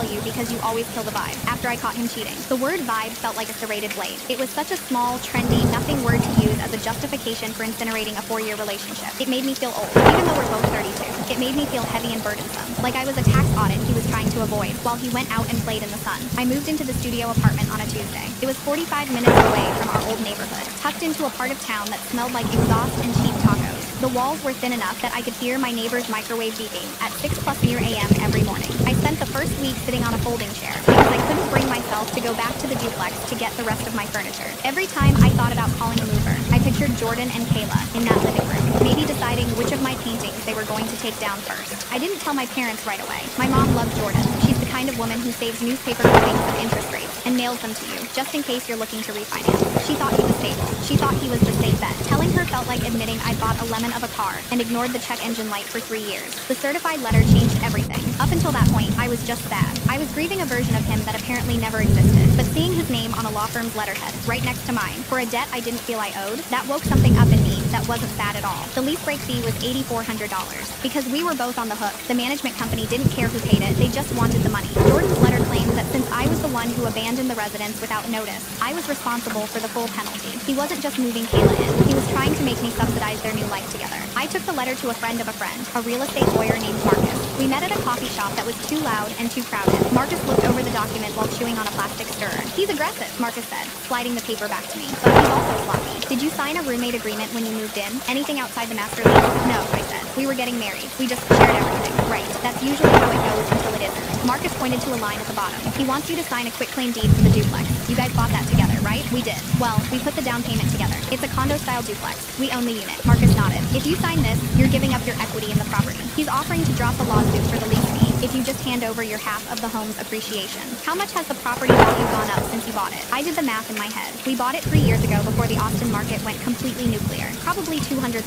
tell you because you always kill the vibe. After I caught him cheating. The word vibe felt like a serrated blade. It was such a small, trendy, nothing word to use as a justification for incinerating a 4-year relationship. It made me feel old, even though we're both 32. It made me feel heavy and burdensome, like I was a tax audit he was trying to avoid while he went out and played in the sun. I moved into the studio apartment on a Tuesday. It was 45 minutes away from our old neighborhood, tucked into a part of town that smelled like exhaust and cheap tacos. The walls were thin enough that I could hear my neighbor's microwave beeping at 6+ near a.m. every morning. I spent the first week sitting on a folding chair because I couldn't bring myself to go back to the duplex to get the rest of my furniture. Every time I thought about calling a mover, I pictured Jordan and Kayla in that living room, maybe deciding which of my paintings they were going to take down first. I didn't tell my parents right away. My mom loved Jordan. She's the kind of woman who saves newspaper clippings of interest rates and mails them to you, just in case you're looking to refinance. She thought he was stable. She thought he was the safe bet. Telling her felt like admitting I bought a lemon of a car and ignored the check engine light for 3 years. The certified letter changed everything. Up until that point, I was just sad. I was grieving a version of him that apparently never existed. But seeing his name on a law firm's letterhead, right next to mine, for a debt I didn't feel I owed, that woke something up in me that wasn't sad at all. The lease break fee was $8,400. Because we were both on the hook, the management company didn't care who paid it, they just wanted the money. Jordan's letter claims that since I was the one who abandoned the residence without notice, I was responsible for the full penalty. He wasn't just moving Kayla in, he was trying to make me subsidize their new life together. I took the letter to a friend of a friend, a real estate lawyer named Marcus. We met at a coffee shop that was too loud and too crowded. Marcus looked over the document while chewing on a plastic stirrer. He's aggressive, Marcus said, sliding the paper back to me. But he's also sloppy. Did you sign a roommate agreement when you moved in? Anything outside the master lease? No, I said. We were getting married. We just shared everything. Right. That's usually how it goes until it isn't. Marcus pointed to a line at the bottom. He wants you to sign a quitclaim deed for the duplex. You guys bought that together, right? We did. Well, we put the down payment together. It's a condo-style duplex. We own the unit. Marcus nodded. If you sign this, you're giving up your equity in the property. He's offering to drop the lawsuit for the lease fee if you just hand over your half of the home's appreciation. How much has the property value gone up since you bought it? I did the math in my head. We bought it 3 years ago before the Austin market went completely nuclear. Probably 200,000,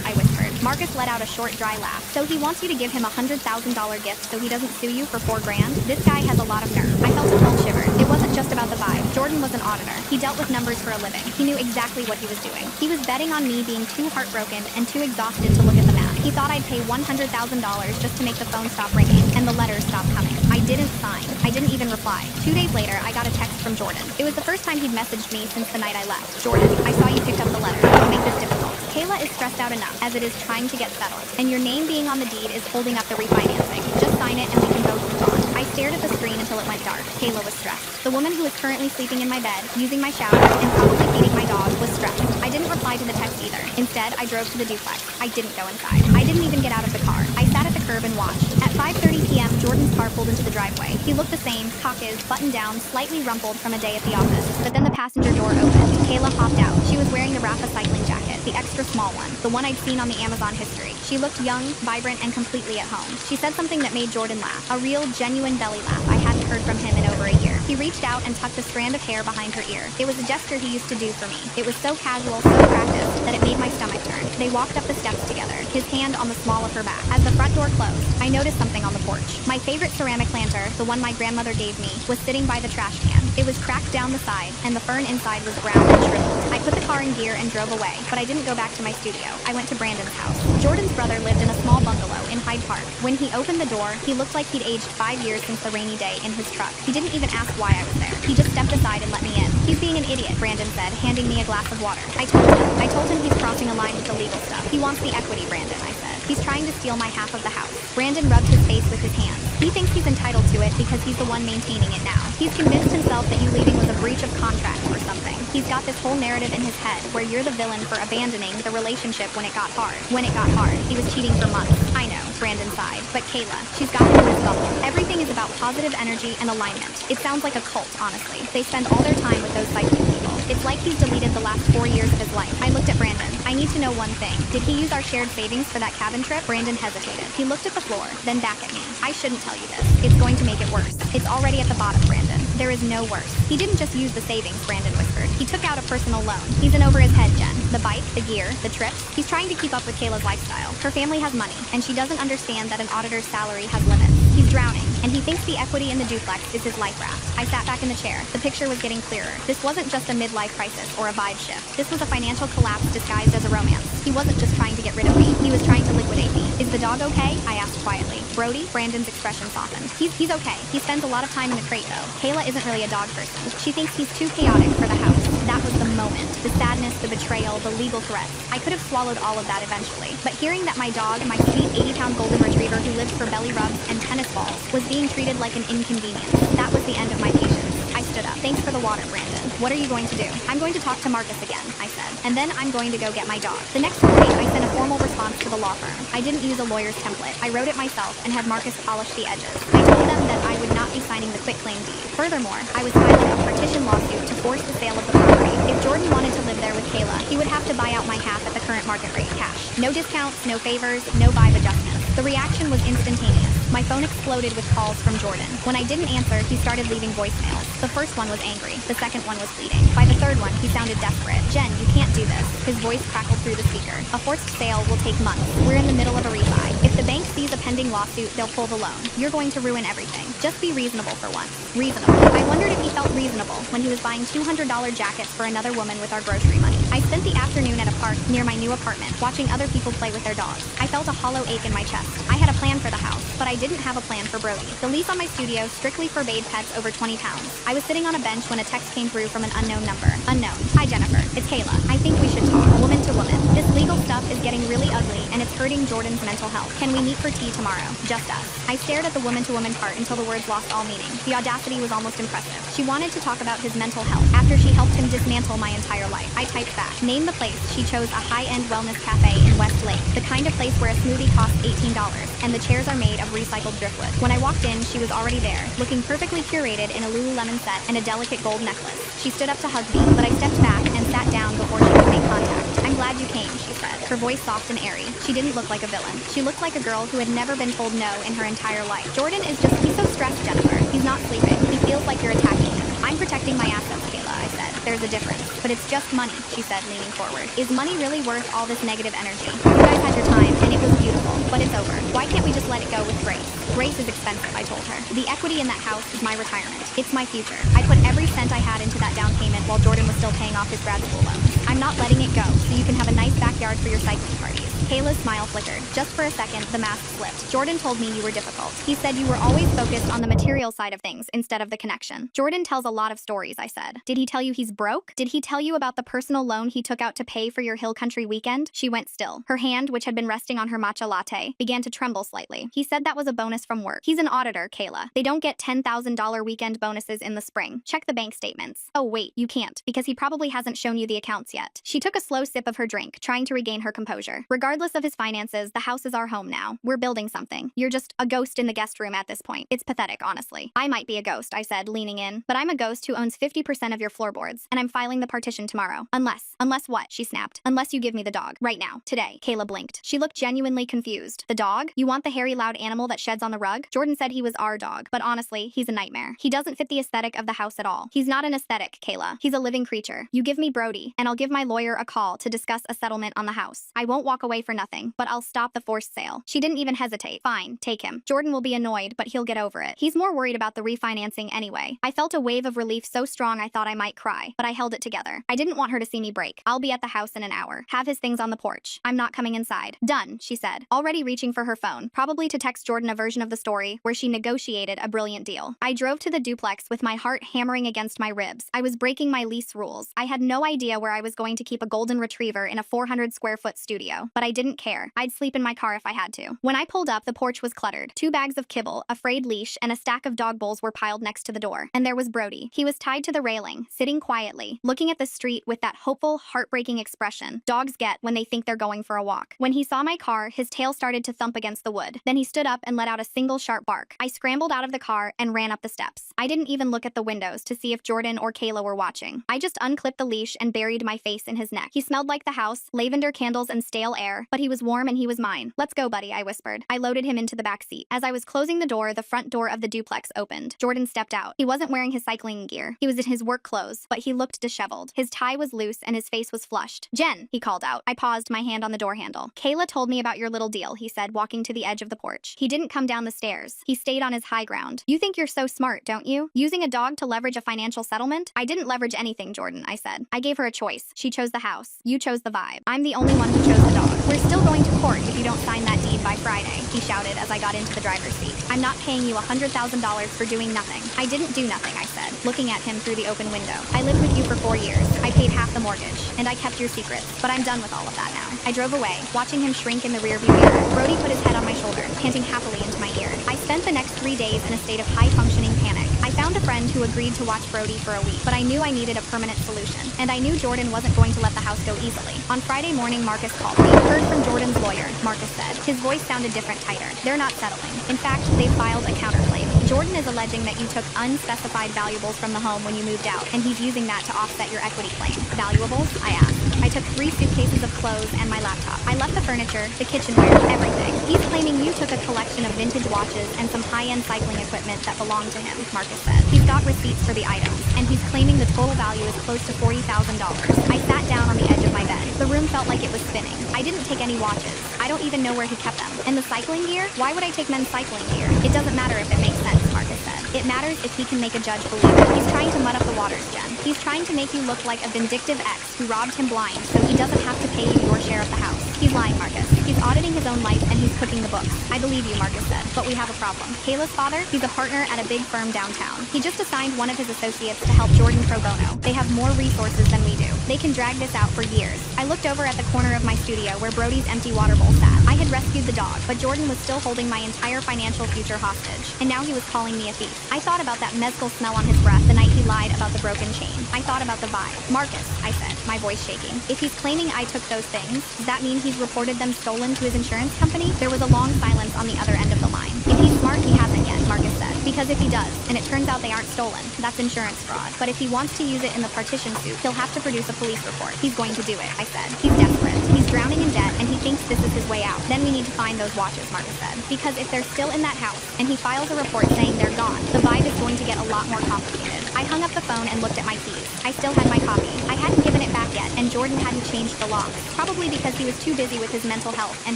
I whispered. Marcus let out a short, dry laugh. So he wants you to give him a $100,000 gift so he doesn't sue you for $4 grand? This guy has a lot of nerve. I felt a cold shiver. It wasn't just about the vibe. Jordan was an auditor. He dealt with numbers for a living. He knew exactly what he was doing. He was betting on me being too heartbroken and too exhausted to look at the math. He thought I'd pay $100,000 just to make the phone stop ringing and the letters stop coming. I didn't sign. I didn't even reply. 2 days later, I got a text from Jordan. It was the first time he'd messaged me since the night I left. Jordan, I saw you picked up the letter. Don't make this difficult. Kayla is stressed out enough as it is trying to get settled, and your name being on the deed is holding up the refinancing. Just sign it and we can both move on. I stared at the screen until it went dark. Kayla was stressed. The woman who is currently sleeping in my bed, using my shower, and probably feeding my dog was stressed. I didn't reply to the text either. Instead, I drove to the duplex. I didn't go inside. I didn't even get out of the car. I sat at the curb and watched. At 5:30 p.m., Jordan's car pulled into the driveway. He looked the same, cock is, buttoned down, slightly rumpled from a day at the office. But then the passenger door opened. Kayla hopped out. She was wearing the Rafa cycling jacket, the extra small one, the one I'd seen on the Amazon history. She looked young, vibrant, and completely at home. She said something that made Jordan laugh, a real, genuine belly laugh I hadn't heard from him in over a year. He reached out and tucked a strand of hair behind her ear. It was a gesture he used to do for me. It was so casual, so practiced, that it made my stomach turn. They walked up the steps together, his hand on the small of her back. As the front door closed, I noticed something on the porch. My favorite ceramic lantern, the one my grandmother gave me, was sitting by the trash can. It was cracked down the side, and the fern inside was brown and shriveled. I put the car in gear and drove away, but I didn't go back to my studio. I went to Brandon's house. Jordan's brother lived in a small bungalow in Hyde Park. When he opened the door, he looked like he'd aged 5 years since the rainy day in his truck. He didn't even ask why I was there. He just stepped aside and let me in. He's being an idiot, Brandon said, handing me a glass of water. I told him he's crossing a line with the legal stuff. He wants the equity, Brandon, I said. He's trying to steal my half of the house. Brandon rubbed his face with his hands. He thinks he's entitled to it because he's the one maintaining it now. He's convinced himself that you leaving was a breach of contract or something. He's got this whole narrative in his head where you're the villain for abandoning the relationship when it got hard. When it got hard, he was cheating for months. I know, Brandon sighed. But Kayla, she's got him in this bubble. Everything is about positive energy and alignment. It sounds like a cult, honestly. They spend all their time with those cycling people. It's like he's deleted the last 4 years of his life. I looked at Brandon. I need to know one thing. Did he use our shared savings for that cabin trip? Brandon hesitated. He looked at the floor, then back at me. I shouldn't tell you this. It's going to make it worse. It's already at the bottom, Brandon. There is no worse. He didn't just use the savings, Brandon whispered. He took out a personal loan. He's in over his head, Jen. The bike, the gear, the trips. He's trying to keep up with Kayla's lifestyle. Her family has money, and she doesn't understand that an auditor's salary has limits. He's drowning, and he thinks the equity in the duplex is his life raft. I sat back in the chair. The picture was getting clearer. This wasn't just a midlife crisis or a vibe shift. This was a financial collapse disguised as a romance. He wasn't just trying to get rid of me. He was trying to liquidate me. Is the dog okay? I asked quietly. Brody? Brandon's expression softened. He's okay. He spends a lot of time in the crate, though. Kayla isn't really a dog person. She thinks he's too chaotic for the house. That was the moment. The sadness, the betrayal, the legal threats. I could have swallowed all of that eventually. But hearing that my dog, my sweet 80-pound golden retriever who lived for belly rubs and tennis balls, was being treated like an inconvenience, that was the end of my patience. I stood up. Thanks for the water, Brandon. What are you going to do? I'm going to talk to Marcus again, I said. And then I'm going to go get my dog. The next morning, I sent a formal response to the law firm. I didn't use a lawyer's template. I wrote it myself and had Marcus polish the edges. I told them that I would not be signing the quitclaim deed. Furthermore, I was filing a partition lawsuit to force the sale of the property. If Jordan wanted to live there with Kayla, he would have to buy out my half at the current market rate, cash. No discounts, no favors, no vibe adjustments. The reaction was instantaneous. My phone exploded with calls from Jordan. When I didn't answer, he started leaving voicemails. The first one was angry. The second one was pleading. By the third one, he sounded desperate. Jen, you can't do this. His voice crackled through the speaker. A forced sale will take months. We're in the middle of a refi. If the bank sees a pending lawsuit, they'll pull the loan. You're going to ruin everything. Just be reasonable for once. Reasonable. I wondered if he felt reasonable when he was buying $200 jackets for another woman with our grocery money. I spent the afternoon at a park near my new apartment, watching other people play with their dogs. I felt a hollow ache in my chest. I had a plan for the house, but I didn't have a plan for Brody. The lease on my studio strictly forbade pets over 20 pounds. I was sitting on a bench when a text came through from an unknown number. Unknown. Hi, Jennifer. It's Kayla. I think we should talk. Woman to woman. This legal stuff is getting really ugly, and it's hurting Jordan's mental health. Can we meet for tea tomorrow? Just us. I stared at the woman-to-woman part until the words lost all meaning. The audacity was almost impressive. She wanted to talk about his mental health after she helped him dismantle my entire life. I typed back. Name the place. She chose a high-end wellness cafe in West Lake, the kind of place where a smoothie costs $18, and the chairs are made of recycled driftwood. When I walked in, she was already there, looking perfectly curated in a Lululemon set and a delicate gold necklace. She stood up to hug me, but I stepped back and sat down before she could make contact. I'm glad you came, she said, her voice soft and airy. She didn't look like a villain. She looked like a girl who had never been told no in her entire life. Jordan is just, he's so stressed, Jennifer. He's not sleeping. He feels like you're attacking him. I'm protecting my assets, Kayla, I said. There's a difference. But it's just money, she said, leaning forward. Is money really worth all this negative energy? You guys had your time, and it was beautiful, but it's over. Why can't we just let it go with grace? Grace is expensive, I told her. The equity in that house is my retirement. It's my future. I put every cent I had into that down payment while Jordan was still paying off his grad school loans. I'm not letting it go, so you can have a nice backyard for your cycling parties. Kayla's smile flickered. Just for a second, the mask slipped. Jordan told me you were difficult. He said you were always focused on the material side of things instead of the connection. Jordan tells a lot of stories, I said. Did he tell you he's broke? Did he tell you about the personal loan he took out to pay for your hill country weekend? She went still. Her hand, which had been resting on her matcha latte, began to tremble slightly. He said that was a bonus from work. He's an auditor, Kayla. They don't get $10,000 weekend bonuses in the spring. Check the bank statements. Oh wait, you can't, because he probably hasn't shown you the accounts yet. She took a slow sip of her drink, trying to regain her composure. Regardless of his finances, the house is our home now. We're building something. You're just a ghost in the guest room at this point. It's pathetic, honestly. I might be a ghost, I said, leaning in, but I'm a ghost who owns 50% of your floorboards, and I'm filing the partition tomorrow. Unless what? She snapped. Unless you give me the dog. Right now. Today. Kayla blinked. She looked genuinely confused. The dog? You want the hairy, loud animal that sheds on the rug? Jordan said he was our dog, but honestly, he's a nightmare. He doesn't fit the aesthetic of the house at all. He's not an aesthetic, Kayla. He's a living creature. You give me Brody, and I'll give my lawyer a call to discuss a settlement on the house. I won't walk away for nothing, but I'll stop the forced sale. She didn't even hesitate. Fine, take him. Jordan will be annoyed, but he'll get over it. He's more worried about the refinancing anyway. I felt a wave of relief so strong I thought I might cry, but I held it together. I didn't want her to see me break. I'll be at the house in an hour. Have his things on the porch. I'm not coming inside. Done, she said, already reaching for her phone, probably to text Jordan a version of the story where she negotiated a brilliant deal. I drove to the duplex with my heart hammering against my ribs. I was breaking my lease rules. I had no idea where I was going to keep a golden retriever in a 400 square foot studio, but I didn't care. I'd sleep in my car if I had to. When I pulled up, the porch was cluttered. 2 bags of kibble, a frayed leash, and a stack of dog bowls were piled next to the door. And there was Brody. He was tied to the railing, sitting quietly, looking at the street with that hopeful, heartbreaking expression dogs get when they think they're going for a walk. When he saw my car, his tail started to thump against the wood. Then he stood up and let out a single sharp bark. I scrambled out of the car and ran up the steps. I didn't even look at the windows to see if Jordan or Kayla were watching. I just unclipped the leash and buried my face in his neck. He smelled like the house, lavender candles and stale air, door, but he was warm and he was mine. Let's go, buddy, I whispered. I loaded him into the back seat. As I was closing the door, the front door of the duplex opened. Jordan stepped out. He wasn't wearing his cycling gear. He was in his work clothes, but he looked disheveled. His tie was loose and his face was flushed. Jen, he called out. I paused, my hand on the door handle. Kayla told me about your little deal, he said, walking to the edge of the porch. He didn't come down the stairs. He stayed on his high ground. You think you're so smart, don't you? Using a dog to leverage a financial settlement? I didn't leverage anything, Jordan, I said. I gave her a choice. She chose the house. You chose the vibe. I'm the only one who chose the dog. We're still going to court if you don't sign that deed by Friday, he shouted as I got into the driver's seat. I'm not paying you $100,000 for doing nothing. I didn't do nothing, I said, looking at him through the open window. I lived with you for 4 years. I paid half the mortgage, and I kept your secrets, but I'm done with all of that now. I drove away, watching him shrink in the rearview mirror. Brody put his head on my shoulder, panting happily into my ear. I spent the next 3 days in a state of high-functioning panic. I found a friend who agreed to watch Brody for a week, but I knew I needed a permanent solution, and I knew Jordan wasn't going to let the house go easily. On Friday morning, Marcus called me. Heard from Jordan's lawyer, Marcus said. His voice sounded different, tighter. They're not settling. In fact, they filed a counterclaim. Jordan is alleging that you took unspecified valuables from the home when you moved out, and he's using that to offset your equity claim. Valuables? I asked. I took 3 suitcases of clothes and my laptop. I left the furniture, the kitchenware, everything. He's claiming you took a collection of vintage watches and some high-end cycling equipment that belonged to him, Marcus said. He's got receipts for the items, and he's claiming the total value is close to $40,000. I sat down on the edge of my bed. The room felt like it was spinning. I didn't take any watches. I don't even know where he kept them. And the cycling gear? Why would I take men's cycling gear? It doesn't matter if it makes sense, Marcus said. It matters if he can make a judge believe it. He's trying to mud up the waters, Jen. He's trying to make you look like a vindictive ex who robbed him blind so he doesn't have to pay you your share of the house. He's lying, Marcus. He's auditing his own life and he's cooking the books. I believe you, Marcus said, but we have a problem. Kayla's father? He's a partner at a big firm downtown. He just assigned one of his associates to help Jordan pro bono. They have more resources than we do. They can drag this out for years. I looked over at the corner of my studio where Brody's empty water bowl sat. I had rescued the dog, but Jordan was still holding my entire financial future hostage. And now he was calling me a thief. I thought about that mezcal smell on his breath the night he lied about the broken chain. I thought about the vibe. Marcus, I said, my voice shaking. If he's claiming I took those things, does that mean he's reported them stolen to his insurance company? There was a long silence on the other end of the line. If he's smart, he hasn't yet, Marcus said. Because if he does, and it turns out they aren't stolen, that's insurance fraud. But if he wants to use it in the partition suit, he'll have to produce a police report. He's going to do it, I said. He's desperate. He's drowning in debt, and he thinks this is his way out. Then we need to find those watches, Marcus said. Because if they're still in that house, and he files a report saying they're gone, the vibe is going to get a lot more complicated. I hung up the phone and looked at my keys. I still had my copy. I hadn't given it back yet, and Jordan hadn't changed the locks. Probably because he was too busy with his mental health and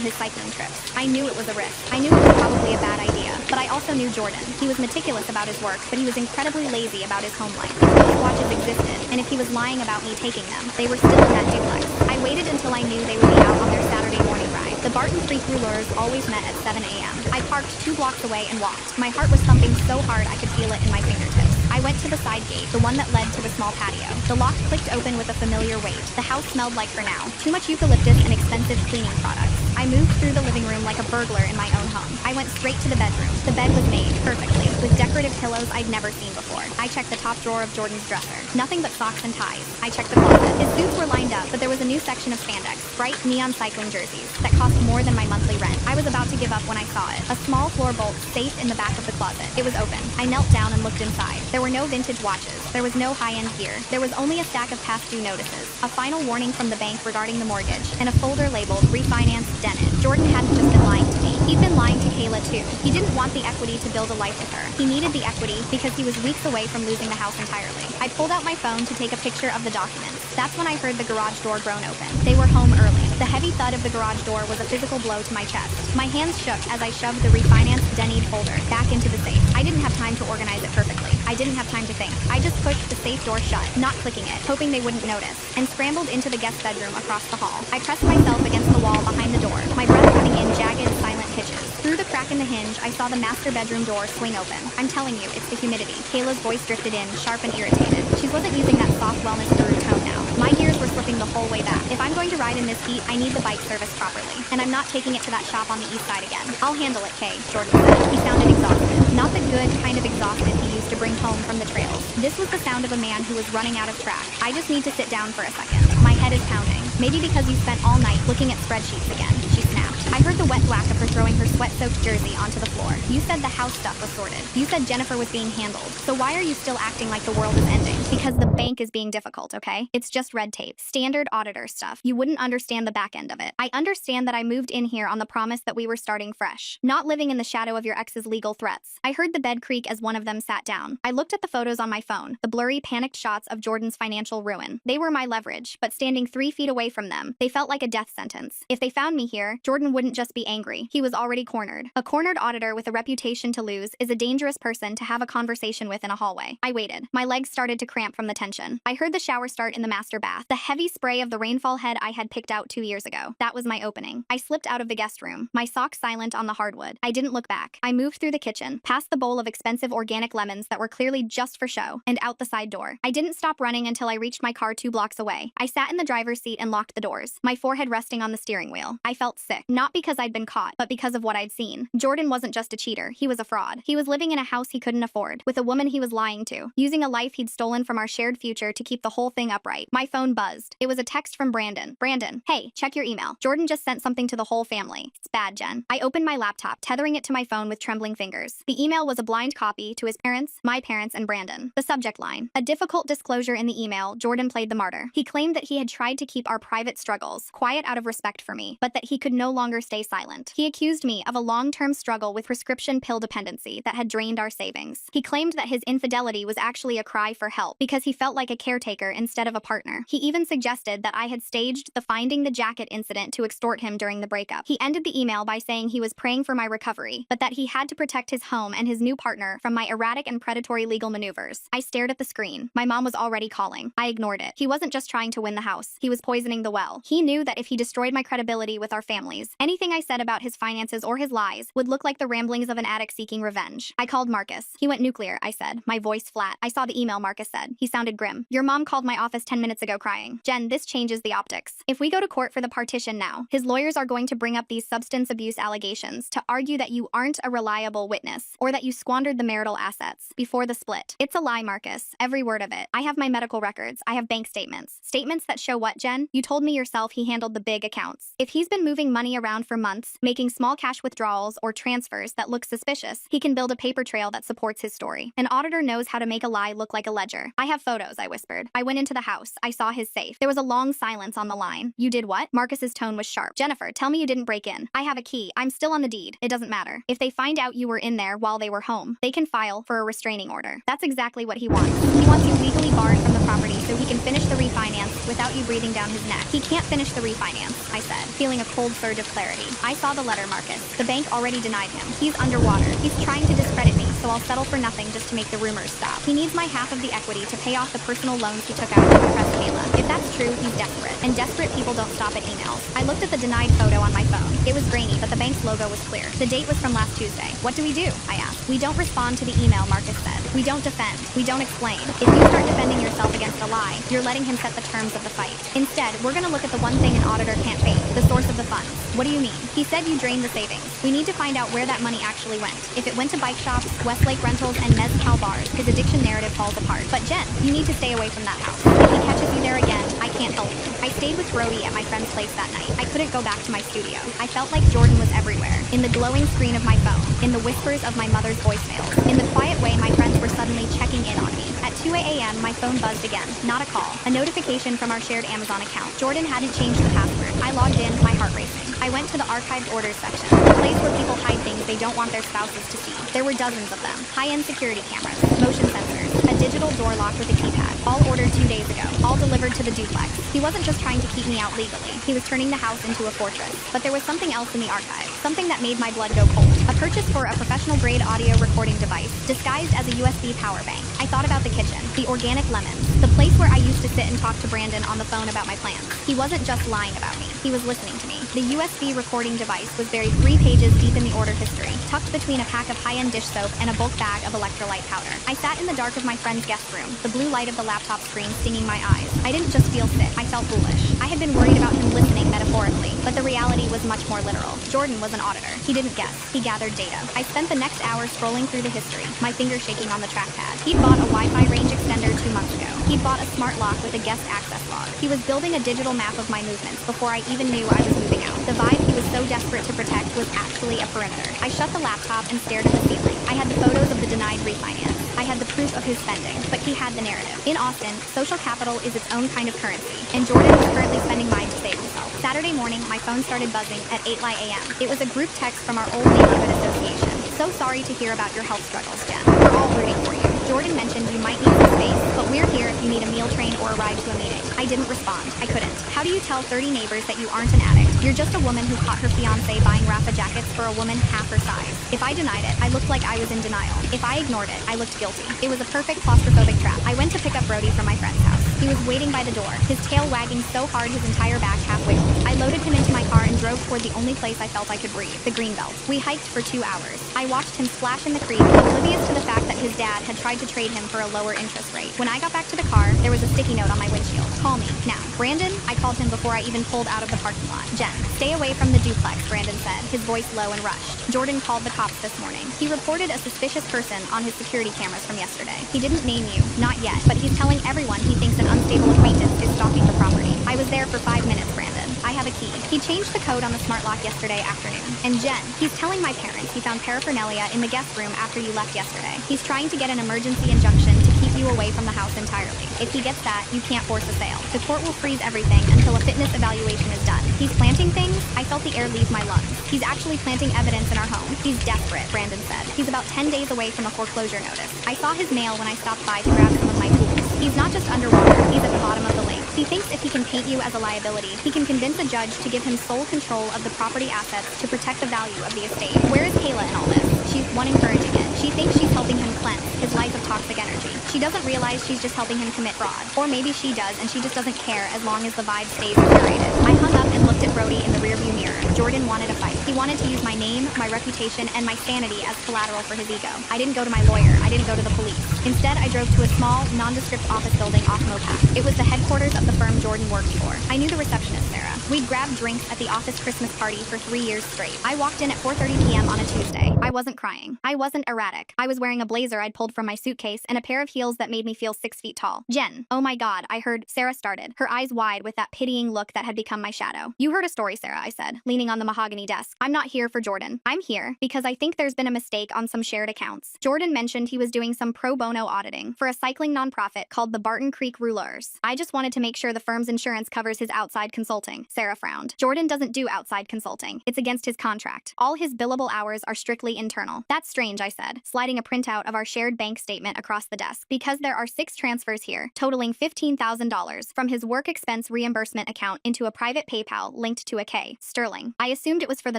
his cycling trips. I knew it was a risk. I knew it was probably a bad idea, but I also knew Jordan. He was meticulous about his work, but he was incredibly lazy about his home life. If those watches existed, and if he was lying about me taking them, they were still in that duplex. I waited until I knew they would be out on their Saturday morning ride. The Barton Creek Rouleurs always met at 7 a.m. I parked 2 blocks away and walked. My heart was thumping so hard I could feel it in my fingertips. I went to the side gate, the one that led to the small patio. The lock clicked open with a familiar weight. The house smelled like for now. Too much eucalyptus and expensive cleaning products. I moved through the living room like a burglar in my own home. I went straight to the bedroom. The bed was made perfectly, with decorative pillows I'd never seen before. I checked the top drawer of Jordan's dresser. Nothing but socks and ties. I checked the closet. His suits were lined up, but there was a new section of spandex, bright neon cycling jerseys, that cost more than my monthly rent. I was about to give up when I saw it. A small floor bolt safe in the back of the closet. It was open. I knelt down and looked inside. There were no vintage watches. There was no high-end gear. There was only a stack of past due notices, a final warning from the bank regarding the mortgage, and a folder labeled Refinance Dented. Jordan hadn't just been lying to me. He'd been lying to Kayla too. He didn't want the equity to build a life with her. He needed the equity because he was weeks away from losing the house entirely. I pulled out my phone to take a picture of the documents. That's when I heard the garage door groan open. They were home early. The heavy thud of the garage door was a physical blow to my chest. My hands shook as I shoved the Refinance Dented folder back into the safe. I didn't have time to organize it perfectly. I didn't have time to think. I just pushed the safe door shut, not clicking it, hoping they wouldn't notice, and scrambled into the guest bedroom across the hall. I pressed myself against the wall behind the door, my breath coming in jagged, silent hitches. Through the crack in the hinge, I saw the master bedroom door swing open. I'm telling you, it's the humidity. Kayla's voice drifted in, sharp and irritated. She wasn't using that soft wellness guru tone now. My gears were slipping the whole way back. If I'm going to ride in this heat, I need the bike serviced properly. And I'm not taking it to that shop on the east side again. I'll handle it, Kay, Jordan said. He sounded exhausted. Not the good kind of exhausted he used to bring home from the trails. This was the sound of a man who was running out of track. I just need to sit down for a second. My head is pounding. Maybe because you spent all night looking at spreadsheets again, she snapped. I heard the wet thwack of her throwing her sweat-soaked jersey onto the floor. You said the house stuff was sorted. You said Jennifer was being handled. So why are you still acting like the world is ending? Because the bank is being difficult, okay? It's just red tape. Standard auditor stuff. You wouldn't understand the back end of it. I understand that I moved in here on the promise that we were starting fresh, not living in the shadow of your ex's legal threats. I heard the bed creak as one of them sat down. I looked at the photos on my phone, the blurry, panicked shots of Jordan's financial ruin. They were my leverage, but standing 3 feet away from them, they felt like a death sentence. If they found me here, Jordan wouldn't just be angry. He was already cornered. A cornered auditor with a reputation to lose is a dangerous person to have a conversation with in a hallway. I waited. My legs started to cramp from the tension. I heard the shower start in the master bath, the heavy spray of the rainfall head I had picked out 2 years ago. That was my opening. I slipped out of the guest room, my socks silent on the hardwood. I didn't look back. I moved through the kitchen, past the bowl of expensive organic lemons that were clearly just for show, and out the side door. I didn't stop running until I reached my car 2 blocks away. I sat in the driver's seat and locked the doors, my forehead resting on the steering wheel. I felt sick, not because I'd been caught, but because of what I'd seen. Jordan wasn't just a cheater, he was a fraud. He was living in a house he couldn't afford, with a woman he was lying to, using a life he'd stolen from our shared future to keep the whole thing upright. My phone buzzed. It was a text from Brandon. Brandon, hey, check your email. Jordan just sent something to the whole family. It's bad, Jen. I opened my laptop, tethering it to my phone with trembling fingers. The email was a blind copy to his parents, my parents, and Brandon. The subject line: a difficult disclosure. In the email, Jordan played the martyr. He claimed that he had tried to keep our private struggles quiet out of respect for me, but that he could no longer stay silent. He accused me of a long-term struggle with prescription pill dependency that had drained our savings. He claimed that his infidelity was actually a cry for help because he felt like a caretaker instead of a partner. He even suggested that I had staged the finding the jacket incident to extort him during the breakup. He ended the email by saying he was praying for my recovery, but that he had to protect his home and his new partner from my erratic and predatory legal maneuvers. I stared at the screen. My mom was already calling. I ignored it. He wasn't just trying to win the house. He was poisoning the well. He knew that if he destroyed my credibility with our families, anything I said about his finances or his lies would look like the ramblings of an addict seeking revenge. I called Marcus. He went nuclear, I said, my voice flat. I saw the email, Marcus said. He sounded grim. Your mom called my office 10 minutes ago crying. Jen, this changes the optics. If we go to court for the partition now, his lawyers are going to bring up these substance abuse allegations to argue that you aren't a reliable witness or that you squandered the marital assets before the split. It's a lie, Marcus. Every word of it. I have my medical records. I have bank statements. Statements that show what, Jen? You told me yourself he handled the big accounts. If he's been moving money around for months, making small cash withdrawals or transfers that look suspicious, he can build a paper trail that supports his story. An auditor knows how to make a lie look like a ledger. I have photos, I whispered. I went into the house. I saw his safe. There was a long silence on the line. You did what? Marcus's tone was sharp. Jennifer, tell me you didn't break in. I have a key. I'm still on the deed. It doesn't matter. If they find out you were in there while they were home, they can file for a restraining order. That's exactly what he wants. He wants you legally barred from the property so he can finish the refinance without you breathing down his neck. He can't finish the refinance, I said, feeling a cold surge of clarity. I saw the letter, Marcus. The bank already denied him. He's underwater. He's trying to discredit me, so I'll settle for nothing just to make the rumors stop. He needs my half of the equity to pay off the personal loans he took out to impress Kayla. If that's true, he's desperate. And desperate people don't stop at emails. I looked at the denied photo on my phone. It was grainy, but the bank's logo was clear. The date was from last Tuesday. What do we do? I asked. We don't respond to the email, Marcus said. We don't defend. We don't explain. If you start defending yourself against a lie, you're letting him set the terms of the fight. Instead, we're gonna look at the one thing an auditor can't fake, the source of the funds. What do you mean? He said you drained the savings. We need to find out where that money actually went. If it went to bike shops, Westlake rentals, and mezcal bars, his addiction narrative falls apart. But Jen, you need to stay away from that house. If he catches you there again, I can't help you. I stayed with Brody at my friend's place that night. I couldn't go back to my studio. I felt like Jordan was everywhere. In the glowing screen of my phone, in the whispers of my mother's voicemails, in the quiet way my friends were suddenly checking in on me. At 2 a.m., my phone buzzed again. Not a call. A notification from our shared Amazon account. Jordan hadn't changed the password. I logged in, my heart racing. I went to the archived orders section, the place where people hide things they don't want their spouses to see. There were dozens of them. High-end security cameras, motion sensors, a digital door lock with a keypad, all ordered 2 days ago, all delivered to the duplex. He wasn't just trying to keep me out legally. He was turning the house into a fortress. But there was something else in the archive, something that made my blood go cold. A purchase for a professional-grade audio recording device, disguised as a USB power bank. I thought about the kitchen, the organic lemons, the place where I used to sit and talk to Brandon on the phone about my plans. He wasn't just lying about me. He was listening to me. The USB recording device was buried 3 pages deep in the order history, tucked between a pack of high-end dish soap and a bulk bag of electrolyte powder. I sat in the dark of my friend's guest room, the blue light of the laptop screen stinging my eyes. I didn't just feel sick, I felt foolish. I had been worried about him listening metaphorically, but the reality was much more literal. Jordan was an auditor. He didn't guess. He gathered data. I spent the next hour scrolling through the history, my fingers shaking on the trackpad. He'd bought a Wi-Fi range extender 2 months ago. He'd bought a smart lock with a guest access log. He was building a digital map of my movements before I even knew I was moving out. out. The vibe he was so desperate to protect was actually a perimeter. I shut the laptop and stared at the ceiling. I had the photos of the denied refinance. I had the proof of his spending, but he had the narrative. In Austin, social capital is its own kind of currency, and Jordan was currently spending mine to save himself. Saturday morning, my phone started buzzing at 8 a.m. It was a group text from our old neighborhood association. So sorry to hear about your health struggles, Jen. We're all rooting for you. Jordan mentioned you might need some space, but we're here if you need a meal train or a ride to a meeting. I didn't respond. I couldn't. How do you tell 30 neighbors that you aren't an addict? You're just a woman who caught her fiancé buying Rafa jackets for a woman half her size. If I denied it, I looked like I was in denial. If I ignored it, I looked guilty. It was a perfect claustrophobic trap. I went to pick up Brody from my friend's house. He was waiting by the door, his tail wagging so hard his entire back half wiggled. I loaded him into my car and drove toward the only place I felt I could breathe, the Greenbelt. We hiked for 2 hours. I watched him splash in the creek, oblivious to the fact that his dad had tried to trade him for a lower interest rate. When I got back to the car, there was a sticky note on my windshield. Call me, now. Brandon, I called him before I even pulled out of the parking lot. Jen, stay away from the duplex, Brandon said, his voice low and rushed. Jordan called the cops this morning. He reported a suspicious person on his security cameras from yesterday. He didn't name you, not yet, but he's telling everyone he thinks an unstable acquaintance is stalking the property. I was there for 5 minutes, Brandon. I have a key. He changed the code on the smart lock yesterday afternoon. And Jen, he's telling my parents he found paraphernalia in the guest room after you left yesterday. He's trying to get an emergency injunction to keep you away from the house entirely. If he gets that, you can't force a sale. The court will freeze everything until a fitness evaluation is done. He's planting things. I felt the air leave my lungs. He's actually planting evidence in our home. He's desperate, Brandon said. He's about 10 days away from a foreclosure notice. I saw his mail when I stopped by to grab some of my tools. He's not just underwater, he's at the bottom of the lake. He thinks if he can paint you as a liability, he can convince a judge to give him sole control of the property assets to protect the value of the estate. Where is Kayla in all this? She's one encouraging it. She thinks she's helping him cleanse his life of toxic energy. She doesn't realize she's just helping him commit fraud. Or maybe she does and she just doesn't care as long as the vibe stays curated. I hung up and looked at Brody in the rearview mirror. Jordan wanted a fight. He wanted to use my name, my reputation, and my sanity as collateral for his ego. I didn't go to my lawyer. I didn't go to the police. Instead, I drove to a small, nondescript office building off Mopac. It was the headquarters of the firm Jordan worked for. I knew the receptionist, Sarah. We'd grabbed drinks at the office Christmas party for 3 years straight. I walked in at 4:30 p.m. on a Tuesday. I wasn't crying. I wasn't erratic. I was wearing a blazer I'd pulled from my suitcase and a pair of heels that made me feel 6 feet tall. Jen, oh my God, I heard, Sarah started, her eyes wide with that pitying look that had become my shadow. You heard a story, Sarah, I said, leaning on the mahogany desk. I'm not here for Jordan. I'm here because I think there's been a mistake on some shared accounts. Jordan mentioned he was doing some pro bono auditing for a cycling nonprofit called the Barton Creek Rouleurs. I just wanted to make sure the firm's insurance covers his outside consulting. Sarah frowned. Jordan doesn't do outside consulting. It's against his contract. All his billable hours are strictly internal. That's strange, I said, sliding a printout of our shared bank statement across the desk. Because there are 6 transfers here, totaling $15,000 from his work expense reimbursement account into a private PayPal linked to a K. Sterling. I assumed it was for the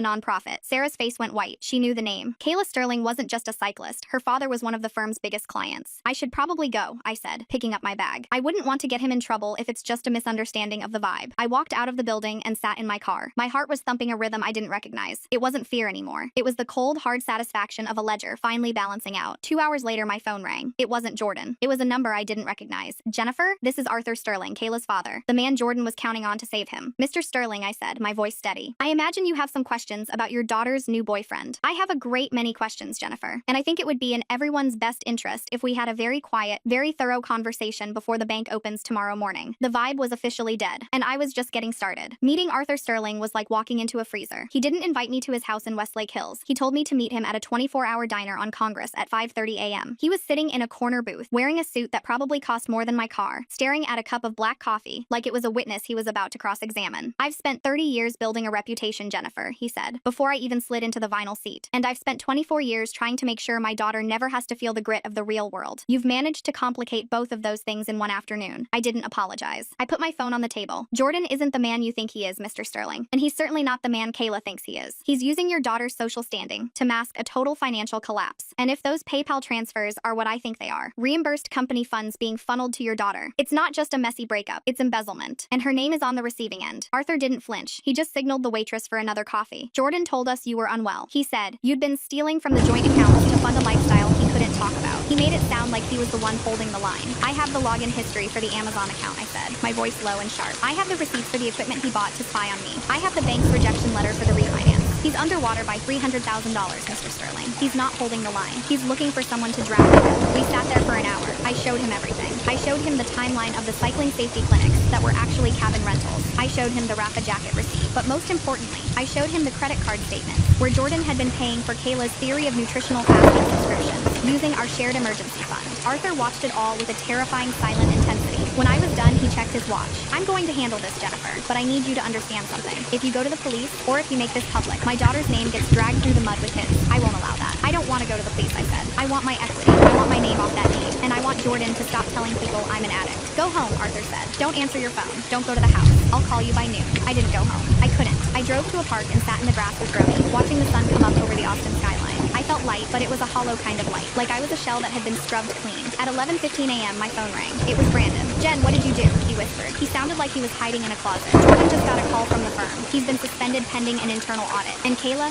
nonprofit. Sarah's face went white. She knew the name. Kayla Sterling wasn't just a cyclist. Her father was one of the firm's biggest clients. I should probably go, I said, picking up my bag. I wouldn't want to get him in trouble if it's just a misunderstanding of the vibe. I walked out of the building and sat in my car. My heart was thumping a rhythm I didn't recognize. It wasn't fear anymore. It was the cold, hard satisfaction of a ledger finally balancing out. 2 hours later, my phone rang. It wasn't Jordan. It was a number I didn't recognize. Jennifer, this is Arthur Sterling, Kayla's father, the man Jordan was counting on to save him. Mr. Sterling, I said, my voice steady. I imagine you have some questions about your daughter's new boyfriend. I have a great many questions, Jennifer, and I think it would be in everyone's best interest if we had a very quiet, very thorough conversation before the bank opens tomorrow morning. The vibe was officially dead, and I was just getting started. Meeting Arthur Sterling was like walking into a freezer. He didn't invite me to his house in Westlake Hills. He told me to meet him at a 24-hour diner on Congress at 5:30 a.m. He was sitting in a corner booth, wearing a suit that probably cost more than my car, staring at a cup of black coffee like it was a witness he was about to cross-examine. I've spent 30 years building a reputation, Jennifer, he said, before I even slid into the vinyl seat. And I've spent 24 years trying to make sure my daughter never has to feel the grit of the real world. You've managed to complicate both of those things in one afternoon. I didn't apologize. I put my phone on the table. Jordan isn't the man you think he is, Mr. Sterling. And he's certainly not the man Kayla thinks he is. He's using your daughter's social standing to mask a total financial collapse. And if those PayPal transfers are what I think they are, reimbursed company funds being funneled to your daughter, it's not just a messy breakup, it's embezzlement. And her name is on the receiving end. Arthur didn't flinch. He just signaled the waitress for another coffee. Jordan told us you were unwell. He said, you'd been stealing from the joint accounts to fund a lifestyle he couldn't talk about. He made it sound like he was the one holding the line. I have the login history for the Amazon account, I said, my voice low and sharp. I have the receipts for the equipment he bought to spy on me. I have the bank's rejection letter for the refinance. He's underwater by $300,000, Mr. Sterling. He's not holding the line. He's looking for someone to drown him. We sat there for an hour. I showed him everything. I showed him the timeline of the cycling safety clinics that were actually cabin rentals. I showed him the Rafa jacket receipt. But most importantly, I showed him the credit card statement, where Jordan had been paying for Kayla's theory of nutritional fasting subscriptions, using our shared emergency fund. Arthur watched it all with a terrifying silent intensity. When I was done, he checked his watch. I'm going to handle this, Jennifer, but I need you to understand something. If you go to the police, or if you make this public, my daughter's name gets dragged through the mud with his. I won't allow that. I don't want to go to the police, I said. I want my equity. I want my name off that deed. And I want Jordan to stop telling people I'm an addict. Go home, Arthur said. Don't answer your phone. Don't go to the house. I'll call you by noon. I didn't go home. I couldn't. I drove to a park and sat in the grass with Brody, watching the sun come up over the Austin skyline. I felt light, but it was a hollow kind of light, like I was a shell that had been scrubbed clean. At 11:15 a.m., my phone rang. It was Brandon. Jen, what did you do? He whispered. He sounded like he was hiding in a closet. Jordan just got a call from the firm. He's been suspended pending an internal audit. And Kayla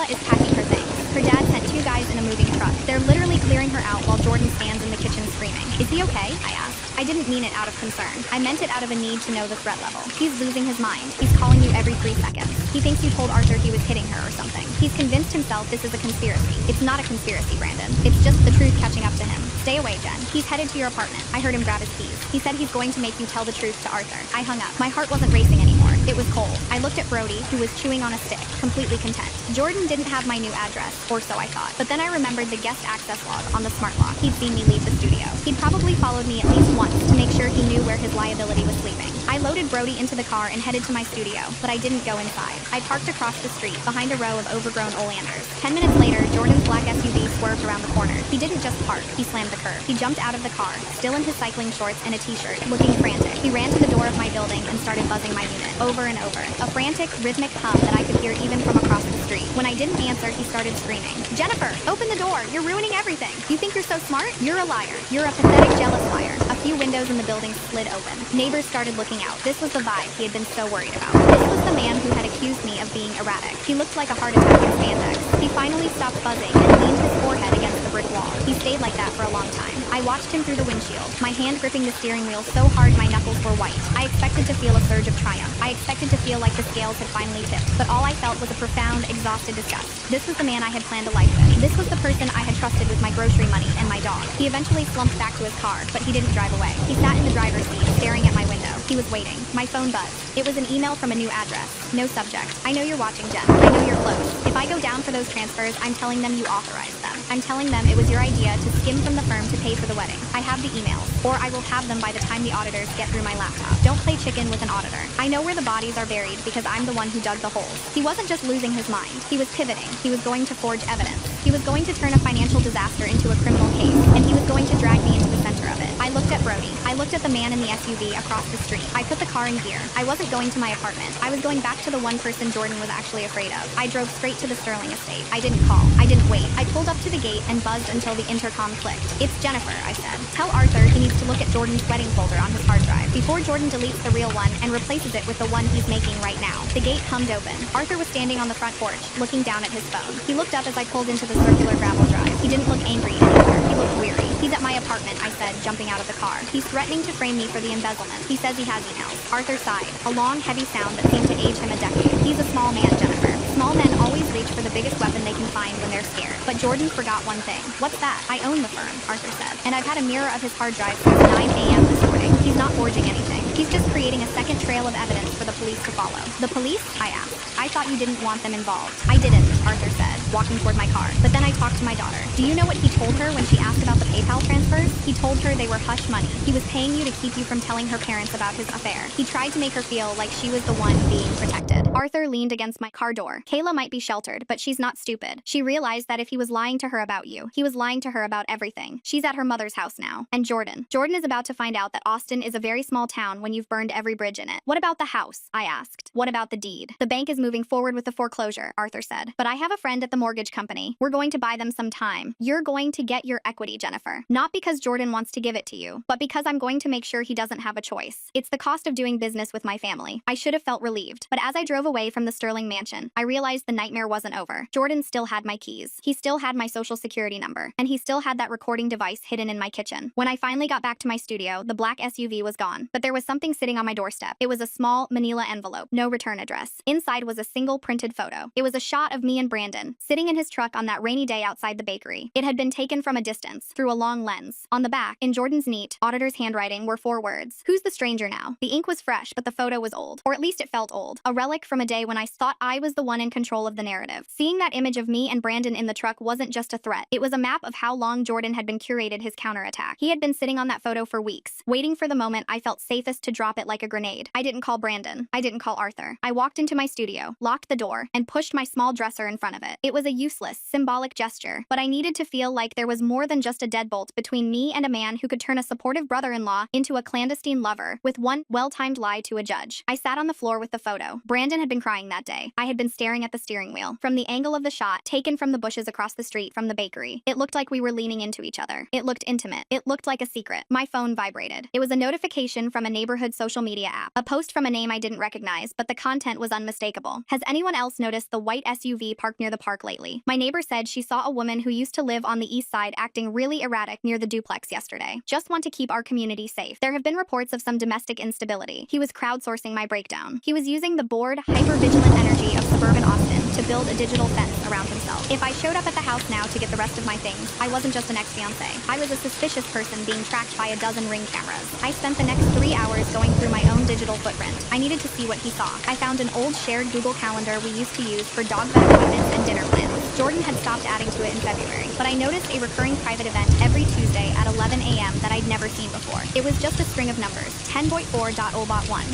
is packing her things. Her dad sent 2 guys in a moving truck. They're literally clearing her out while Jordan stands in the kitchen screaming. Is he okay? I asked. I didn't mean it out of concern. I meant it out of a need to know the threat level. He's losing his mind. He's calling you every 3 seconds. He thinks you told Arthur he was hitting her or something. He's convinced himself this is a conspiracy. It's not a conspiracy, Brandon. It's just the truth catching up to him. Stay away, Jen. He's headed to your apartment. I heard him grab his keys. He said he's going to make you tell the truth to Arthur. I hung up. My heart wasn't racing anymore. It was cold. I looked at Brody, who was chewing on a stick, completely content. Jordan didn't have my new address, or so I thought. But then I remembered the guest access log on the smart lock. He'd seen me leave the studio. He'd probably followed me at least once to make sure he knew where his liability was sleeping. I loaded Brody into the car and headed to my studio, but I didn't go inside. I parked across the street, behind a row of overgrown oleanders. 10 minutes later, Jordan's black SUV swerved around the corner. He didn't just park, he slammed the curb. He jumped out of the car, still in his cycling shorts and a t-shirt, looking frantic. He ran to the door of my building and started buzzing my unit, over and over. A frantic, rhythmic hum that I could hear even from across the street. When I didn't answer, he started screaming. Jennifer, open the door! You're ruining everything! You think you're so smart? You're a liar. You're a pathetic, jealous liar. A few windows in the building slid open. Neighbors started looking out. This was the vibe he had been so worried about. This was the man who had accused me of being erratic. He looked like a heart attack in spandex. He finally stopped buzzing and leaned his forehead against the brick wall. He stayed like that for a long time. I watched him through the windshield, my hand gripping the steering wheel so hard my knuckles were white. I expected to feel a surge of triumph. I expected to feel like the scales had finally tipped. But all I felt was a profound, exhausted disgust. This was the man I had planned a life with. This was the person I had trusted with my grocery money and my dog. He eventually slumped back to his car, but he didn't drive away. He sat in the driver's seat, staring at my window. He was waiting. My phone buzzed. It was an email from a new address. No subject. I know you're watching, Jen. I know you're close. If I go down for those transfers, I'm telling them you authorized them. I'm telling them it was your idea to skim from the firm to pay for the wedding. I have the emails, or I will have them by the time the auditors get through my laptop. Don't play chicken with an auditor. I know where the bodies are buried because I'm the one who dug the holes. He wasn't just losing his mind. He was pivoting. He was going to forge evidence. He was going to turn a financial disaster into a criminal case, and he was going to drag me into the center of it. I looked at Brody. I looked at the man in the SUV across the street. I put the car in gear. I wasn't going to my apartment. I was going back to the one person Jordan was actually afraid of. I drove straight to the Sterling estate. I didn't call. I didn't wait. I pulled up to the gate and buzzed until the intercom clicked. It's Jennifer, I said. Tell Arthur he needs to look at Jordan's wedding folder on his hard drive before Jordan deletes the real one and replaces it with the one he's making right now. The gate hummed open. Arthur was standing on the front porch, looking down at his phone. He looked up as I pulled into the circular gravel drive. He didn't look angry anymore. He looked weary. He's at my apartment, I said, jumping out of the car. He's threatening to frame me for the embezzlement. He says he has emails. Arthur sighed, a long, heavy sound that seemed to age him a decade. He's a small man, Jennifer. Small men always reach for the biggest weapon they can find when they're scared. But Jordan forgot one thing. What's that? I own the firm, Arthur said. And I've had a mirror of his hard drive since 9 a.m. this morning. He's not forging anything. He's just creating a second trail of evidence for the police to follow. The police? I asked. I thought you didn't want them involved. I didn't, Arthur said, walking toward my car. But then I talked to my daughter. Do you know what he told her when she asked about the PayPal transfers? He told her they were hush money. He was paying you to keep you from telling her parents about his affair. He tried to make her feel like she was the one being protected. Arthur leaned against my car door. Kayla might be sheltered, but she's not stupid. She realized that if he was lying to her about you, he was lying to her about everything. She's at her mother's house now. And Jordan. Jordan is about to find out that Austin is a very small town when you've burned every bridge in it. What about the house? I asked. What about the deed? The bank is moving forward with the foreclosure, Arthur said. But I have a friend at the mortgage company. We're going to buy them some time. You're going to get your equity, Jennifer. over. Not because Jordan wants to give it to you, but because I'm going to make sure he doesn't have a choice. It's the cost of doing business with my family. I should have felt relieved. But as I drove away from the Sterling mansion, I realized the nightmare wasn't over. Jordan still had my keys. He still had my social security number. And he still had that recording device hidden in my kitchen. When I finally got back to my studio, the black SUV was gone. But there was something sitting on my doorstep. It was a small manila envelope, no return address. Inside was a single printed photo. It was a shot of me and Brandon, sitting in his truck on that rainy day outside the bakery. It had been taken from a distance, through a long lens. On the back, in Jordan's neat, auditor's handwriting, were 4 words. Who's the stranger now? The ink was fresh, but the photo was old. Or at least it felt old. A relic from a day when I thought I was the one in control of the narrative. Seeing that image of me and Brandon in the truck wasn't just a threat. It was a map of how long Jordan had been curated his counterattack. He had been sitting on that photo for weeks, waiting for the moment I felt safest to drop it like a grenade. I didn't call Brandon. I didn't call Arthur. I walked into my studio, locked the door, and pushed my small dresser in front of it. It was a useless, symbolic gesture, but I needed to feel like there was more than just a deadbolt between me and a man who could turn a supportive brother-in-law into a clandestine lover with one well-timed lie to a judge. I sat on the floor with the photo. Brandon had been crying that day. I had been staring at the steering wheel. From the angle of the shot, taken from the bushes across the street from the bakery, it looked like we were leaning into each other. It looked intimate. It looked like a secret. My phone vibrated. It was a notification from a neighborhood social media app. A post from a name I didn't recognize, but the content was unmistakable. Has anyone else noticed the white SUV parked near the park lately? My neighbor said she saw a woman who used to live on the east side acting really erratic near the duplex yesterday. Just want to keep our community safe. There have been reports of some domestic instability. He was crowdsourcing my breakdown. He was using the bored, hyper-vigilant energy of suburban Austin to build a digital fence around himself. If I showed up at the house now to get the rest of my things, I wasn't just an ex-fiancé. I was a suspicious person being tracked by a dozen Ring cameras. I spent the next 3 hours going through my own digital footprint. I needed to see what he saw. I found an old shared Google Calendar we used to use for dog vet appointments and dinner plans. Jordan had stopped adding to it in February, but I noticed a recurring private event every Tuesday at 11 a.m. that I'd never seen before. It was just a string of numbers, 10.4.0.1.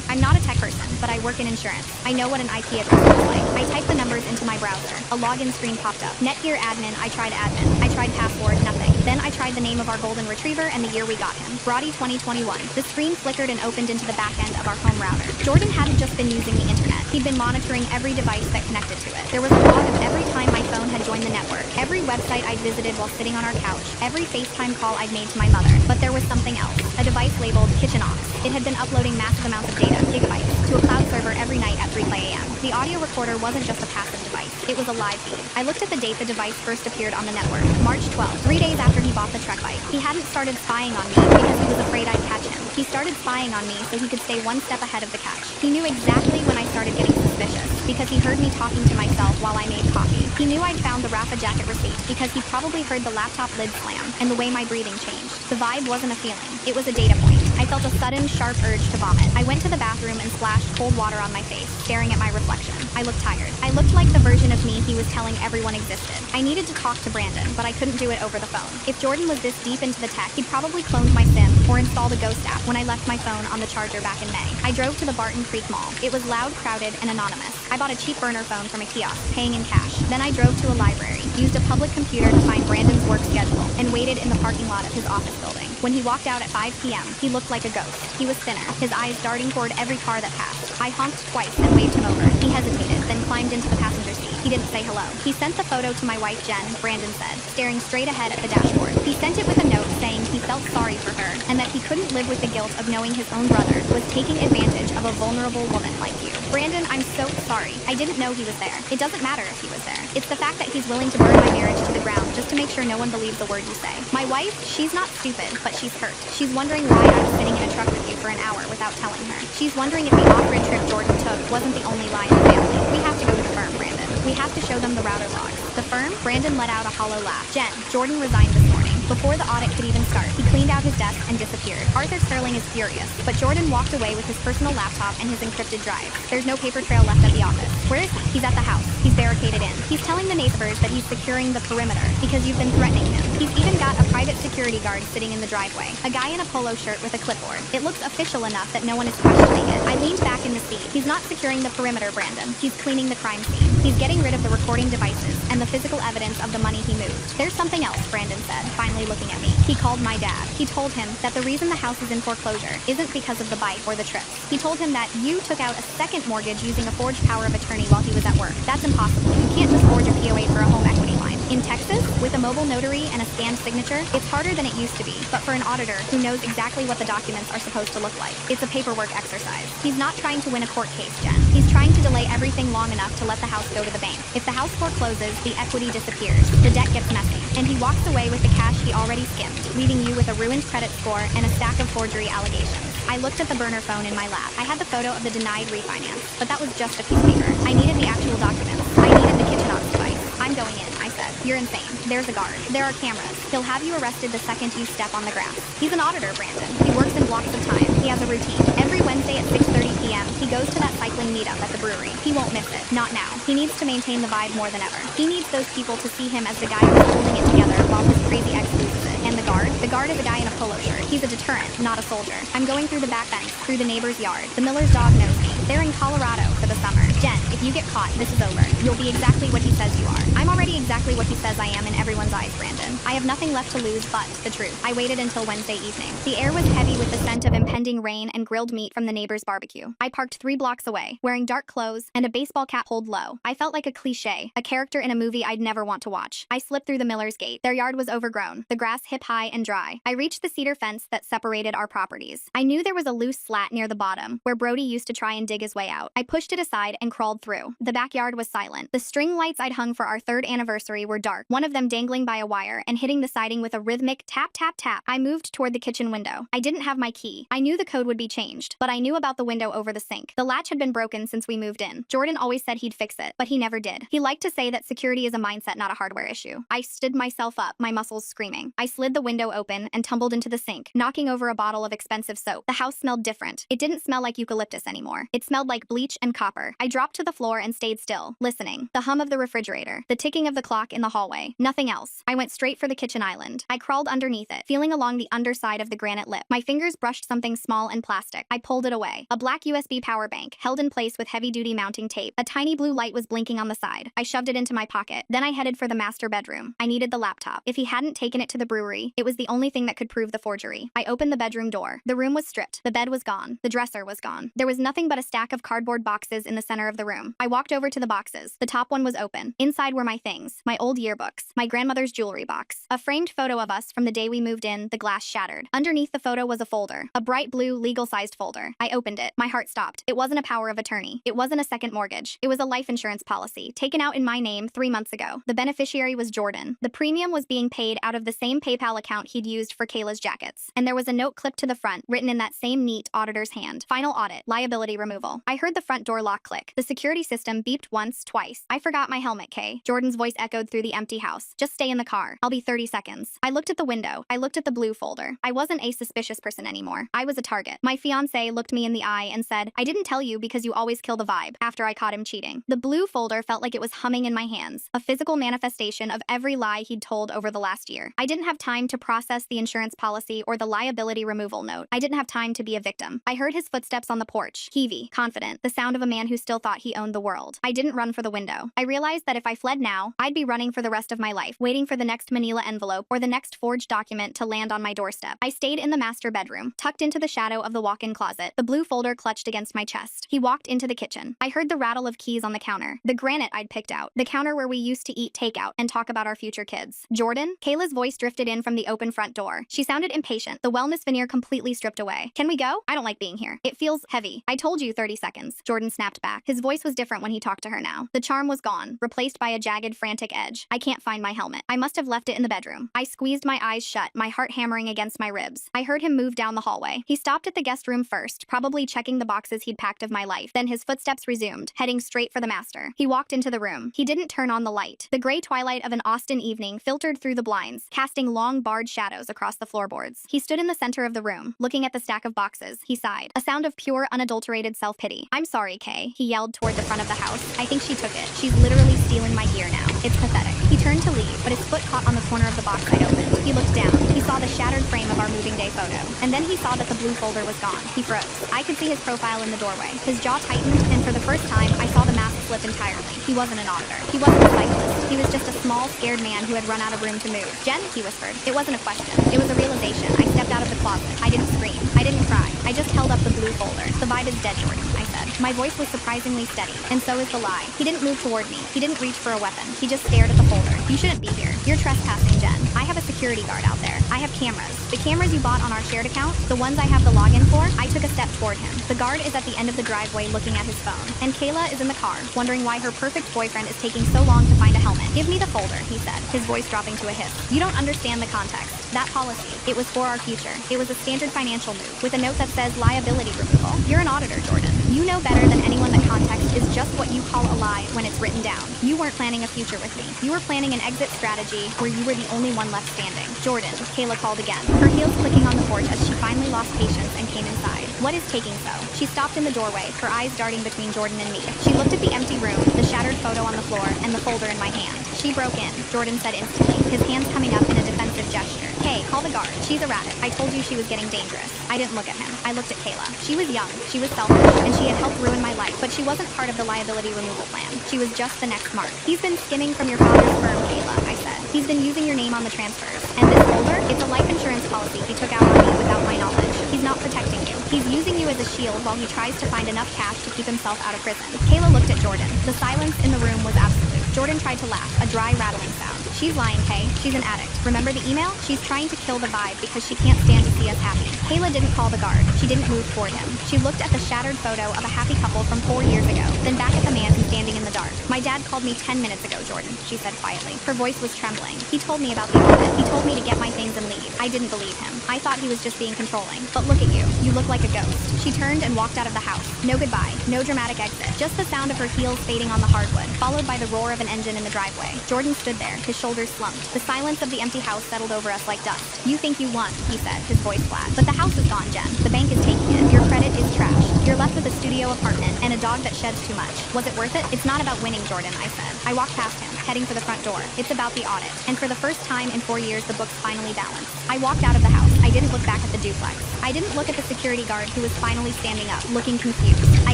I'm not a tech person, but I work in insurance. I know what an IP address looks like. I typed the numbers into my browser. A login screen popped up. Netgear admin, I tried admin. I tried password, nothing. Then I tried the name of our golden retriever and the year we got him. Brody 2021. The screen flickered and opened into the back end of our home router. Jordan hadn't just been using the internet. He'd been monitoring every device that connected to it. There was a log of every time my phone had joined the network, every website I'd visited while sitting on our couch, every FaceTime call I'd made to my mother. But there was something else. A device labeled Kitchen Ox. It had been uploading massive amounts of data, gigabytes, to a cloud server every night at 3 a.m. The audio recorder wasn't just a passive device. It was a live feed. I looked at the date the device first appeared on the network, March 12th, 3 days after he bought the truck bike. He hadn't started spying on me because he was afraid I'd catch him. He started spying on me so he could stay one step ahead of the catch. He knew exactly when I started getting suspicious because he heard me talking to myself while I made coffee. He knew I'd found the Rafa jacket receipt because he probably heard the laptop lid slam and the way my breathing changed. The vibe wasn't a feeling. It was a data point. I felt a sudden, sharp urge to vomit. I went to the bathroom and splashed cold water on my face, staring at my reflection. I looked tired. I looked like the version of me he was telling everyone existed. I needed to talk to Brandon, but I couldn't do it over the phone. If Jordan was this deep into the tech, he'd probably cloned my SIM or installed a ghost app when I left my phone on the charger back in May. I drove to the Barton Creek Mall. It was loud, crowded, and anonymous. I bought a cheap burner phone from a kiosk, paying in cash. Then I drove to a library, used a public computer to find Brandon's work schedule, and waited in the parking lot of his office building. When he walked out at 5 p.m., he looked like a ghost. He was thinner, his eyes darting toward every car that passed. I honked twice and waved him over. He hesitated, then climbed into the passenger seat. He didn't say hello. He sent the photo to my wife, Jen, Brandon said, staring straight ahead at the dashboard. He sent it with a note saying he felt sorry for her and that he couldn't live with the guilt of knowing his own brother was taking advantage of a vulnerable woman like you. Brandon, I'm so sorry. I didn't know he was there. It doesn't matter if he was there. It's the fact that he's willing to burn my marriage to the ground just to make sure no one believes a word you say. My wife, she's not stupid, but she's hurt. She's wondering why I was sitting in a truck with you for an hour without telling her. She's wondering if the off-grid trip Jordan took wasn't the only lie in the family. We have to go to the firm, Brandon. We have to show them the router logs. The firm? Brandon let out a hollow laugh. Jen, Jordan resigned this morning. Before the audit could even start, he cleaned out his desk and disappeared. Arthur Sterling is furious, but Jordan walked away with his personal laptop and his encrypted drive. There's no paper trail left at the office. Where is he? He's at the house. He's barricaded in. He's telling the neighbors that he's securing the perimeter because you've been threatening him. He's even got a private security guard sitting in the driveway. A guy in a polo shirt with a clipboard. It looks official enough that no one is questioning it. I leaned back in the seat. He's not securing the perimeter, Brandon. He's cleaning the crime scene. He's getting rid of the recording devices and the physical evidence of the money he moved. There's something else, Brandon said, finally looking at me. He called my dad. He told him that the reason the house is in foreclosure isn't because of the bike or the trips. He told him that you took out a second mortgage using a forged power of attorney while he was at work. That's impossible. You can't just forge a POA for a home equity line. In Texas, with a mobile notary and a scanned signature, it's harder than it used to be. But for an auditor who knows exactly what the documents are supposed to look like, it's a paperwork exercise. He's not trying to win a court case, Jen. He's trying to delay everything long enough to let the house go to the bank. If the house forecloses, the equity disappears. The debt gets messy. And he walks away with the cash he already skimmed, leaving you with a ruined credit score and a stack of forgery allegations. I looked at the burner phone in my lap. I had the photo of the denied refinance, but that was just a piece of paper. I needed the actual documents. I needed the kitchen ops device. I'm going in, I said. You're insane. There's a guard. There are cameras. He'll have you arrested the second you step on the grass. He's an auditor, Brandon. He works in blocks of time. He has a routine. Every Wednesday at 6:30 p.m., he goes to that cycling meetup at the brewery. He won't miss it. Not now. He needs to maintain the vibe more than ever. He needs those people to see him as the guy who's holding it together while his crazy ex loses it. And the guard? The guard is a guy in a polo shirt. He's a deterrent, not a soldier. I'm going through the back fence, through the neighbor's yard. The miller's dog knows me. They're in Colorado for the summer. Jen, if you get caught, this is over. You'll be exactly what he says you are. I'm already exactly what he says I am in everyone's eyes, Brandon. I have nothing left to lose but the truth. I waited until Wednesday evening. The air was heavy with the scent of impending rain and grilled meat from the neighbor's barbecue. I parked 3 blocks away, wearing dark clothes and a baseball cap pulled low. I felt like a cliche, a character in a movie I'd never want to watch. I slipped through the miller's gate. Their yard was overgrown, the grass hip-high and dry. I reached the cedar fence that separated our properties. I knew there was a loose slat near the bottom, where Brody used to try and dig his way out. I pushed it aside and crawled through. The backyard was silent. The string lights I'd hung for our 3rd anniversary were dark, one of them dangling by a wire and hitting the siding with a rhythmic tap, tap, tap. I moved toward the kitchen window. I didn't have my key. I knew the code would be changed, but I knew about the window over the sink. The latch had been broken since we moved in. Jordan always said he'd fix it, but he never did. He liked to say that security is a mindset, not a hardware issue. I stood myself up, my muscles screaming. I slid the window open and tumbled into the sink, knocking over a bottle of expensive soap. The house smelled different. It didn't smell like eucalyptus anymore. It smelled like bleach and copper. I dropped to the floor and stayed still, listening. The hum of the refrigerator, the ticking of the clock in the hallway. Nothing else. I went straight for the kitchen island. I crawled underneath it, feeling along the underside of the granite lip. My fingers brushed something small and plastic. I pulled it away. A black USB power bank, held in place with heavy-duty mounting tape. A tiny blue light was blinking on the side. I shoved it into my pocket. Then I headed for the master bedroom. I needed the laptop. If he hadn't taken it to the brewery, it was the only thing that could prove the forgery. I opened the bedroom door. The room was stripped. The bed was gone. The dresser was gone. There was nothing but a stack of cardboard boxes in the center of the room. I walked over to the boxes. The top one was open. Inside were my things, my old yearbooks, my grandmother's jewelry box, a framed photo of us from the day we moved in. The glass shattered. Underneath the photo was a folder, a bright blue legal-sized folder. I opened it. My heart stopped. It wasn't a power of attorney. It wasn't a second mortgage. It was a life insurance policy taken out in my name 3 months ago. The beneficiary was Jordan. The premium was being paid out of the same PayPal account he'd used for Kayla's jackets. And there was a note clipped to the front, written in that same neat auditor's hand. Final audit. Liability removal. I heard the front door lock click. The security system beeped once, twice. I forgot my helmet, Kay. Jordan's voice echoed through the empty house. Just stay in the car. I'll be 30 seconds. I looked at the window. I looked at the blue folder. I wasn't a suspicious person anymore. I was a target. My fiancé looked me in the eye and said, I didn't tell you because you always kill the vibe, after I caught him cheating. The blue folder felt like it was humming in my hands, a physical manifestation of every lie he'd told over the last year. I didn't have time to process the insurance policy or the liability removal note. I didn't have time to be a victim. I heard his footsteps on the porch, heavy, confident, the sound of a man who still thought he owned the world. I didn't run for the window. I realized that if I fled now, I'd be running for the rest of my life, waiting for the next manila envelope or the next forged document to land on my doorstep. I stayed in the master bedroom, tucked into the shadow of the walk-in closet, the blue folder clutched against my chest. He walked into the kitchen. I heard the rattle of keys on the counter, the granite I'd picked out, the counter where we used to eat takeout and talk about our future kids. Jordan? Kayla's voice drifted in from the open front door. She sounded impatient, the wellness veneer completely stripped away. Can we go? I don't like being here. It feels heavy. I told you 30 seconds. Jordan snapped back. His voice was different when he talked to her now. The charm was gone, replaced by a jagged, frantic edge. I can't find my helmet. I must have left it in the bedroom. I squeezed my eyes shut, my heart hammering against my ribs. I heard him move down the hallway. He stopped at the guest room first, probably checking the boxes he'd packed of my life. Then his footsteps resumed, heading straight for the master. He walked into the room. He didn't turn on the light. The gray twilight of an Austin evening filtered through the blinds, casting long, barred shadows across the floorboards. He stood in the center of the room, looking at the stack of boxes. He sighed, a sound of pure, unadulterated self-pity. I'm sorry, Kay, he yelled toward the front of the house. I think she took it. She's literally stealing my gear now. It's pathetic. He turned to leave, but his foot caught on the corner of the box I'd opened. He looked down. He saw the shattered frame of our moving day photo. And then he saw that the blue folder was gone. He froze. I could see his profile in the doorway. His jaw tightened, and for the first time, I saw the mask slip entirely. He wasn't an auditor. He wasn't a cyclist. He was just a small, scared man who had run out of room to move. Jen, he whispered. It wasn't a question. It was a realization. I stepped out of the closet. I didn't scream. I didn't cry. I just held up the blue folder. The vibe is dead, Jordan, I said. My voice was surprisingly steady, and so is the lie. He didn't move toward me. He didn't reach for a weapon. He just stared at the folder. You shouldn't be here. You're trespassing, Jen. I have a security guard out there. I have cameras. The cameras you bought on our shared account, the ones I have the login for, I took a step toward him. The guard is at the end of the driveway looking at his phone. And Kayla is in the car, wondering why her perfect boyfriend is taking so long to find a helmet. Give me the folder, he said, his voice dropping to a hiss. You don't understand the context. That policy, it was for our future. It was a standard financial move, with a note that says liability removal. You're an auditor, Jordan. You know better than anyone that context is just what you call a lie when it's written down. You weren't planning a future with me. You were planning an exit strategy where you were the only one left standing. Jordan, Kayla called again, her heels clicking on the porch as she finally lost patience and came inside. What is taking so? She stopped in the doorway, her eyes darting between Jordan and me. She looked at the empty room, the shattered photo on the floor, and the folder in my hand. She broke in, Jordan said instantly, his hands coming up in a defensive gesture. Hey, call the guard. She's erratic. I told you she was getting dangerous. I didn't look at him. I looked at Kayla. She was young, she was selfish, and she had helped ruin my life, but she wasn't part of the liability removal plan. She was just the next mark. He's been skimming from your father's firm, Kayla, I said. He's been using your name on the transfers. And this folder, it's a life insurance policy he took out on me without my knowledge. He's not protecting you. He's using you as a shield while he tries to find enough cash to keep himself out of prison. Kayla looked at Jordan. The silence in the room was absolute. Jordan tried to laugh, a dry rattling sound. She's lying, Kay. She's an addict. Remember the email? She's trying to kill the vibe because she can't stand to see us happy. Kayla didn't call the guard. She didn't move toward him. She looked at the shattered photo of a happy couple from 4 years ago, then back at the man who's standing in the dark. My dad called me 10 minutes ago, Jordan, she said quietly. Her voice was trembling. He told me about the audit. He told me to get my things and leave. I didn't believe him. I thought he was just being controlling. But look at you. You look like a ghost. She turned and walked out of the house. No goodbye. No dramatic exit. Just the sound of her heels fading on the hardwood, followed by the roar of an engine in the driveway. Jordan stood there, his shoulders slumped. The silence of the empty house settled over us like dust. You think you won, he said, his voice flat. But the house is gone, Jen. The bank is taking it. Your credit is trashed. You're left with a studio apartment and a dog that sheds too much. Was it worth it? It's not about winning, Jordan, I said. I walked past him, heading for the front door. It's about the audit. And for the first time in 4 years, the books finally balanced. I walked out of the house. I didn't look back at the duplex. I didn't look at the security guard who was finally standing up, looking confused. I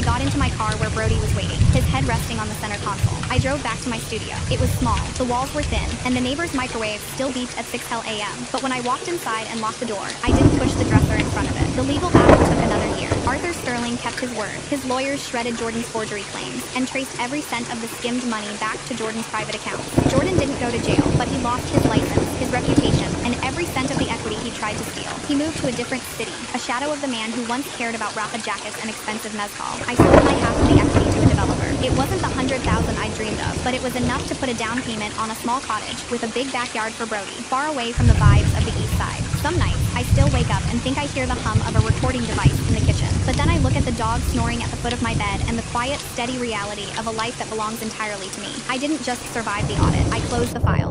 got into my car where Brody was waiting, his head resting on the center console. I drove back to my studio. It was small, the walls were thin, and the neighbor's microwave still beeped at 6 a.m. But when I walked inside and locked the door, I didn't push the dresser in front of it. The legal battle took another year. Arthur Sterling kept his word. His lawyers shredded Jordan's forgery claims and traced every cent of the skimmed money back to Jordan's private account. Jordan didn't go to jail, but he lost his license, his reputation, and every cent of the equity he tried to steal. He moved to a different city, a shadow of the man who once cared about Rafa jackets and expensive mezcal. I sold my half of the equity to a developer. It wasn't the $100,000 I dreamed of, but it was enough to put a down payment on a small cottage with a big backyard for Brody, far away from the vibes of the east side. Some nights, I still wake up and think I hear the hum of a recording device in the kitchen. But then I look at the dog snoring at the foot of my bed and the quiet, steady reality of a life that belongs entirely to me. I didn't just survive the audit. I closed the file.